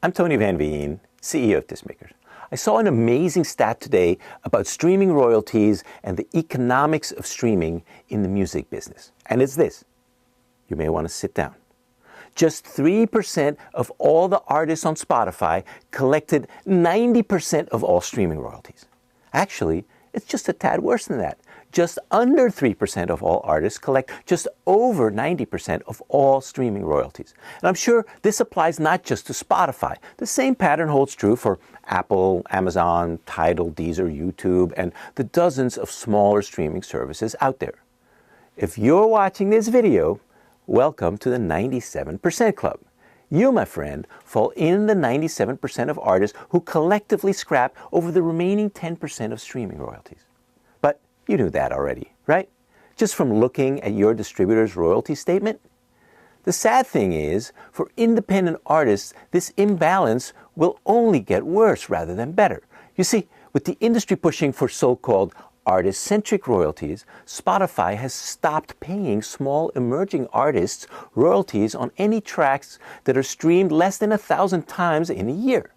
I'm Tony Van Veen, CEO of Discmakers. I saw an amazing stat today about streaming royalties and the economics of streaming in the music business. And it's this. You may want to sit down. Just 3% of all the artists on Spotify collected 90% of all streaming royalties. Actually, it's just a tad worse than that. Just under 3% of all artists collect just over 90% of all streaming royalties. And I'm sure this applies not just to Spotify. The same pattern holds true for Apple, Amazon, Tidal, Deezer, YouTube, and the dozens of smaller streaming services out there. If you're watching this video, welcome to the 97% Club. You, my friend, fall in the 97% of artists who collectively scrap over the remaining 10% of streaming royalties. But you knew that already, right? Just from looking at your distributor's royalty statement? The sad thing is, for independent artists, this imbalance will only get worse rather than better. You see, with the industry pushing for so-called artist-centric royalties, Spotify has stopped paying small emerging artists royalties on any tracks that are streamed less than 1,000 times in a year.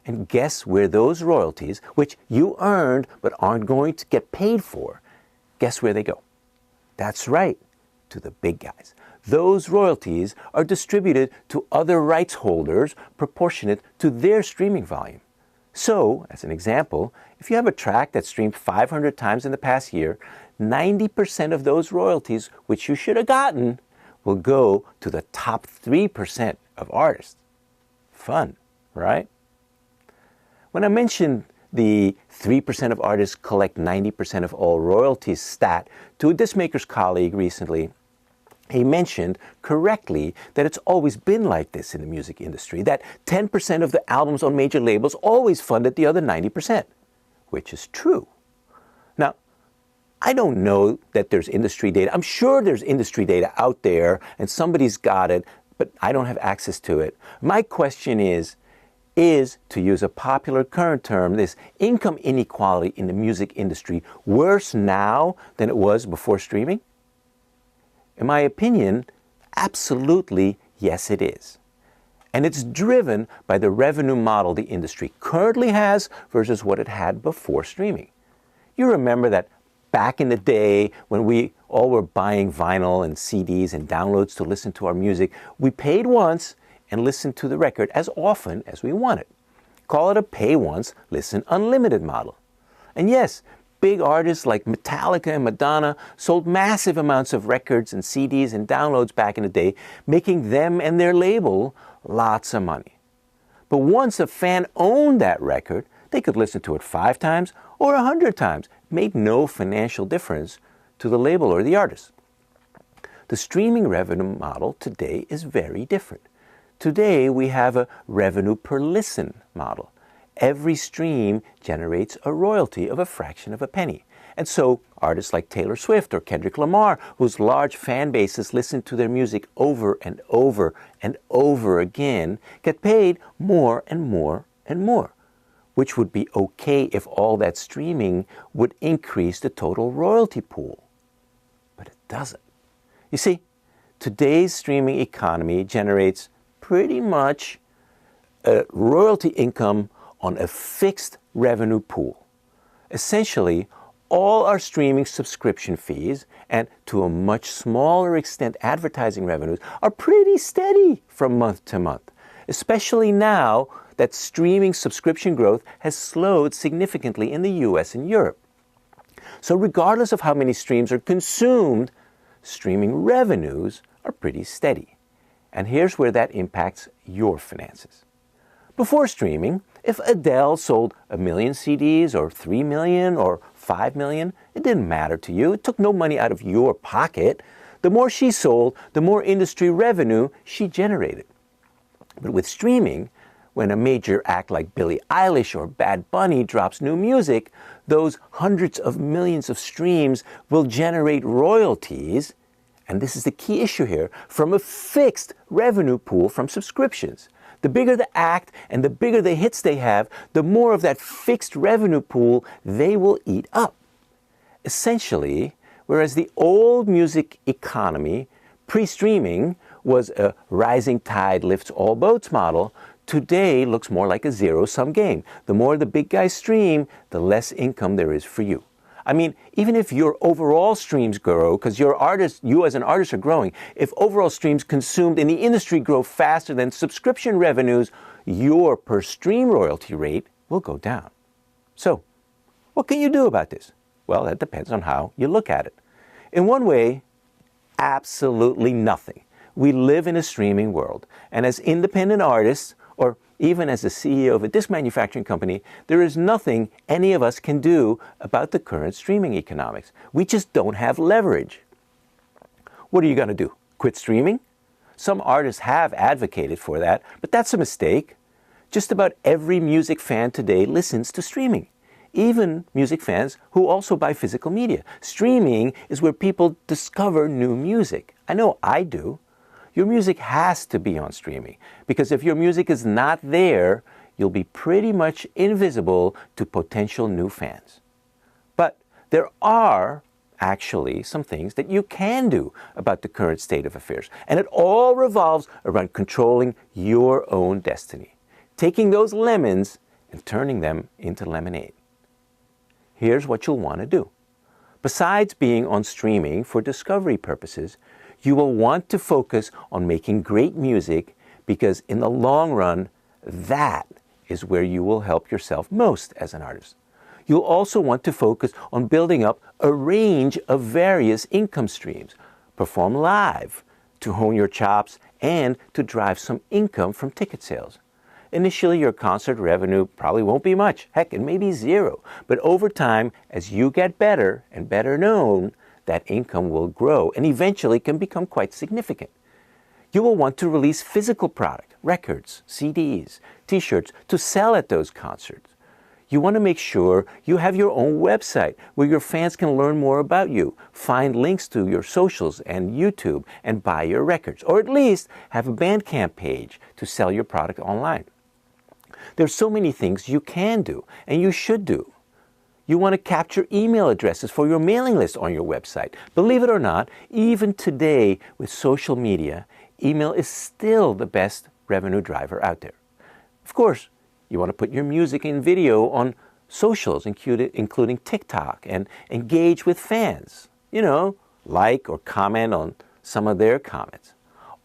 And guess where those royalties, which you earned but aren't going to get paid for, guess where they go? That's right, to the big guys. Those royalties are distributed to other rights holders proportionate to their streaming volume. So, as an example, if you have a track that's streamed 500 times in the past year, 90% of those royalties, which you should have gotten, will go to the top 3% of artists. Fun, right? When I mentioned the 3% of artists collect 90% of all royalties stat to a Discmakers colleague recently, he mentioned correctly that it's always been like this in the music industry, that 10% of the albums on major labels always funded the other 90%, which is true. Now, I don't know that there's industry data. I'm sure there's industry data out there and somebody's got it, but I don't have access to it. My question is, to use a popular current term, this income inequality in the music industry worse now than it was before streaming? In my opinion, absolutely yes it is. And it's driven by the revenue model the industry currently has versus what it had before streaming. You remember that back in the day when we all were buying vinyl and CDs and downloads to listen to our music, we paid once and listened to the record as often as we wanted. Call it a pay once, listen unlimited model. And yes, big artists like Metallica and Madonna sold massive amounts of records and CDs and downloads back in the day, making them and their label lots of money. But once a fan owned that record, they could listen to it 5 times or 100 times. It made no financial difference to the label or the artist. The streaming revenue model today is very different. Today we have a revenue per listen model. Every stream generates a royalty of a fraction of a penny. And so artists like Taylor Swift or Kendrick Lamar, whose large fan bases listen to their music over and over and over again, get paid more and more and more, which would be okay if all that streaming would increase the total royalty pool. But it doesn't. You see, today's streaming economy generates pretty much a royalty income on a fixed revenue pool. Essentially, all our streaming subscription fees, and to a much smaller extent advertising revenues, are pretty steady from month to month, especially now that streaming subscription growth has slowed significantly in the US and Europe. So regardless of how many streams are consumed, streaming revenues are pretty steady. And here's where that impacts your finances. Before streaming, if Adele sold 1 million CDs or 3 million or 5 million, it didn't matter to you. It took no money out of your pocket. The more she sold, the more industry revenue she generated. But with streaming, when a major act like Billie Eilish or Bad Bunny drops new music, those hundreds of millions of streams will generate royalties, and this is the key issue here, from a fixed revenue pool from subscriptions. The bigger the act and the bigger the hits they have, the more of that fixed revenue pool they will eat up. Essentially, whereas the old music economy, pre-streaming, was a rising tide lifts all boats model, today looks more like a zero-sum game. The more the big guys stream, the less income there is for you. I mean, even if your overall streams grow, because you as an artist are growing, if overall streams consumed in the industry grow faster than subscription revenues, your per stream royalty rate will go down. So, what can you do about this? Well, that depends on how you look at it. In one way, absolutely nothing. We live in a streaming world, and as independent artists, or even as the CEO of a disc manufacturing company, there is nothing any of us can do about the current streaming economics. We just don't have leverage. What are you going to do? Quit streaming? Some artists have advocated for that, but that's a mistake. Just about every music fan today listens to streaming. Even music fans who also buy physical media. Streaming is where people discover new music. I know I do. Your music has to be on streaming, because if your music is not there, you'll be pretty much invisible to potential new fans. But there are actually some things that you can do about the current state of affairs, and it all revolves around controlling your own destiny, taking those lemons and turning them into lemonade. Here's what you'll want to do. Besides being on streaming for discovery purposes, you will want to focus on making great music, because in the long run, that is where you will help yourself most as an artist. You'll also want to focus on building up a range of various income streams, perform live to hone your chops, and to drive some income from ticket sales. Initially, your concert revenue probably won't be much. Heck, it may be zero. But over time, as you get better and better known, that income will grow and eventually can become quite significant. You will want to release physical product, records, CDs, t-shirts to sell at those concerts. You want to make sure you have your own website where your fans can learn more about you, find links to your socials and YouTube, and buy your records, or at least have a Bandcamp page to sell your product online. There's so many things you can do and you should do. You want to capture email addresses for your mailing list on your website. Believe it or not, even today with social media, email is still the best revenue driver out there. Of course, you want to put your music and video on socials, including TikTok, and engage with fans. Like or comment on some of their comments.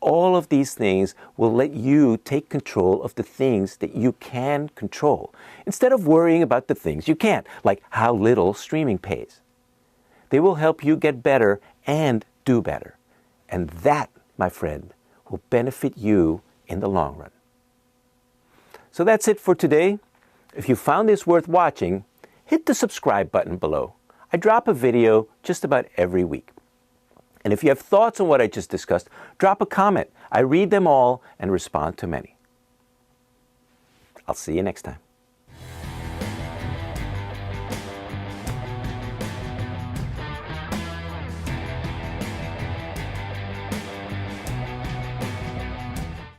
All of these things will let you take control of the things that you can control, instead of worrying about the things you can't, like how little streaming pays. They will help you get better and do better. And that, my friend, will benefit you in the long run. So that's it for today. If you found this worth watching, hit the subscribe button below. I drop a video just about every week. And if you have thoughts on what I just discussed, drop a comment. I read them all and respond to many. I'll see you next time.